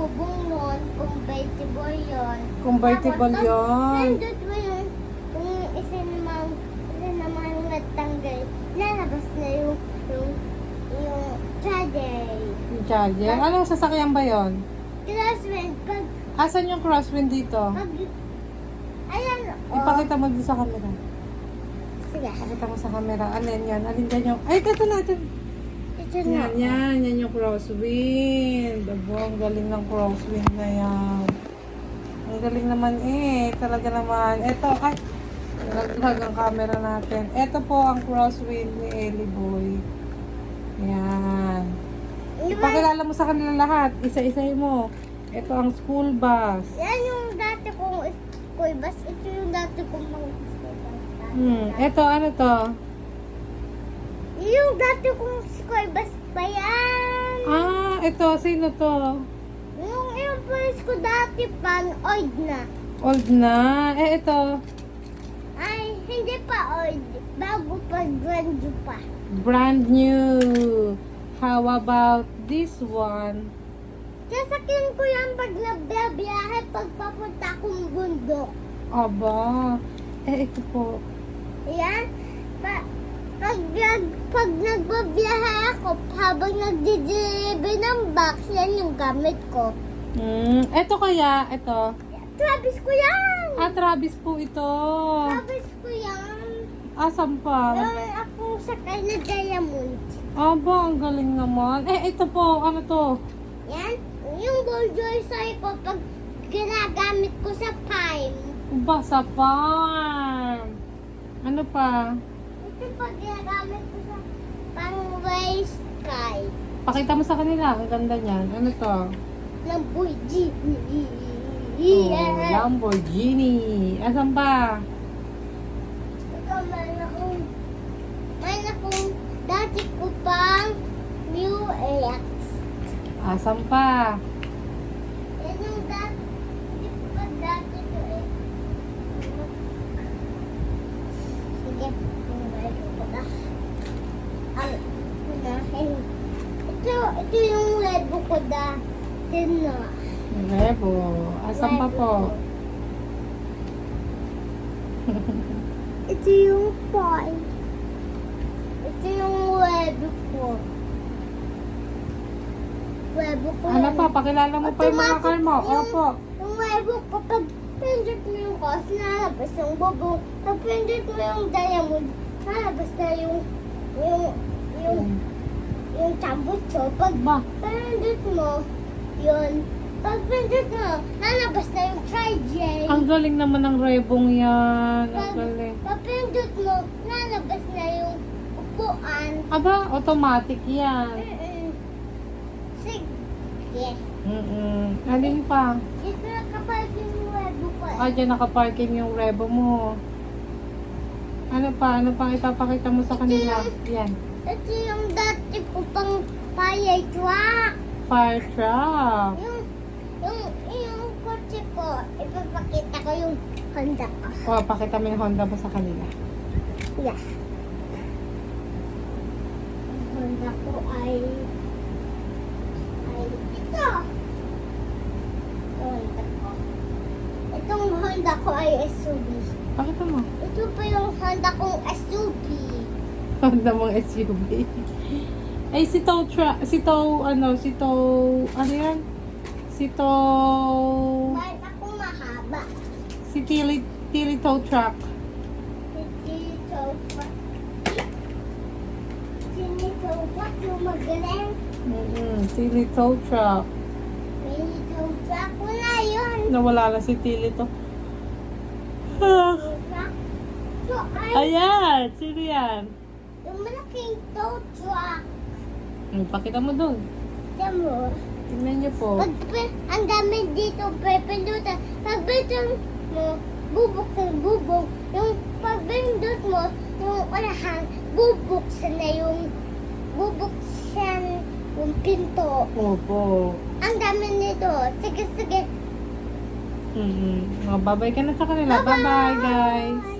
bubong nun, convertible yun. Convertible Tapos, yun. nandun mo yung isa naman nagtanggal. Lalabas na yung charger. Yung charger. Anong sasakyan ba yon? Crosswind, Asan yung crosswind dito? ayan, Ipakita mo din sa camera. Sige. Pakita mo sa camera. Alin yan? Alin dyan yung... Ay, ito na. Ito. Ito na. Yan yung crosswind. Abo, ang galing ng crosswind na yan. Ang galing naman talaga naman. Ito, ay, naglag ang camera natin. Ito po ang crosswind ni Ellie Boy. Yan. Ipakilala mo sa kanila lahat. Isa-isay mo. Ito ang school bus. Yan yung dati kong school bus. Ito yung dati kong mga school bus. Ito, ano to? Yung dati kong school bus pa yan. Ah, ito. Sino to? Yung police ko dati pa, old na. Old na. Ito. Ay, hindi pa old. Bago pa, brand new pa. Brand new. How about this one? Sasakyan ko yan pag nagbiyahe, pag papunta akong bundok. Aba. Ito po. Yan. Pag nagbabiyahe ako, habang nagdi-deliver ng box, yan yung gamit ko. Ito kaya, ito. Travis ko yan! Travis po ito. Travis ko yan. Asan pa? Meron akong sakay na diamond. Aba, ang galing naman. Ito po, ano to? Yan. Yung bulldozer sa'yo ko pag ginagamit ko sa farm. Ba, sa farm. Ano pa? Ito pag ginagamit ko sa pang-race sky. Pakita mo sa kanila. Ang ganda niyan. Ano to? Lamborghini. Lamborghini. Asan pa? Ito, mayroon akong dati ko pang new Ajax. Asan pa? Yan yung dati, hindi ko pa dati ko eh. Sige, mayroon ko na. Unahin. Ito yung lebo ko dati na. Rebo. Asan pa po? Ito yung toy. Ito yung lebo ko. Lebo ko Ano yan. pa? Pakilala mo pa yung mga car mo. Opo. Yung lebo ko, pag pindot mo yung cos, nalabas yung bubong. Pag pindot mo yung diamond, nalabas na yung tambutso. Pag Ba? pindot mo, yun. Pag pindot mo, nalabas na yung charger. Ang galing naman ng rebong yan. Ang galing. Pag pindot mo, nalabas na yung upuan. Aba, automatic yan. Sige. Alin pa? Dito nakaparking yung webo ko. Dyan nakaparking yung rebo mo. Ano pa? Ano pang ipapakita mo sa kanila? Yan. Ito yung dati ko pang fire truck. Fire truck. Yung kotse ko, ipapakita ko yung Honda ko. Pakita mo yung Honda mo sa kanila. Yeah. Ang Honda ko ay ito. Honda ko. Itong Honda ko ay SUV. Pakita mo. Ito pa yung Honda kong SUV. Honda mong SUV. Ay, ano yan? Bakit ako mahaba? Si Tilly tow truck. Dito pa. Dito pa yung magaling. Tilly tow truck. Dito pa ko na yun. Nawala na si Tilly to. Ito ay Ayan! Sino yan? yung malaking tow truck. Pakita mo doon. Tignan mo. Tingnan niyo po. Ang dami dito pepindutan. Pag pindot mo, bubuksan bubong. Yung pag pindot mo, yung unahan, bubuksan yung pinto. Opo. Ang dami nito. Sige, sige. Babay ka na sa kanila. Bye-bye, guys.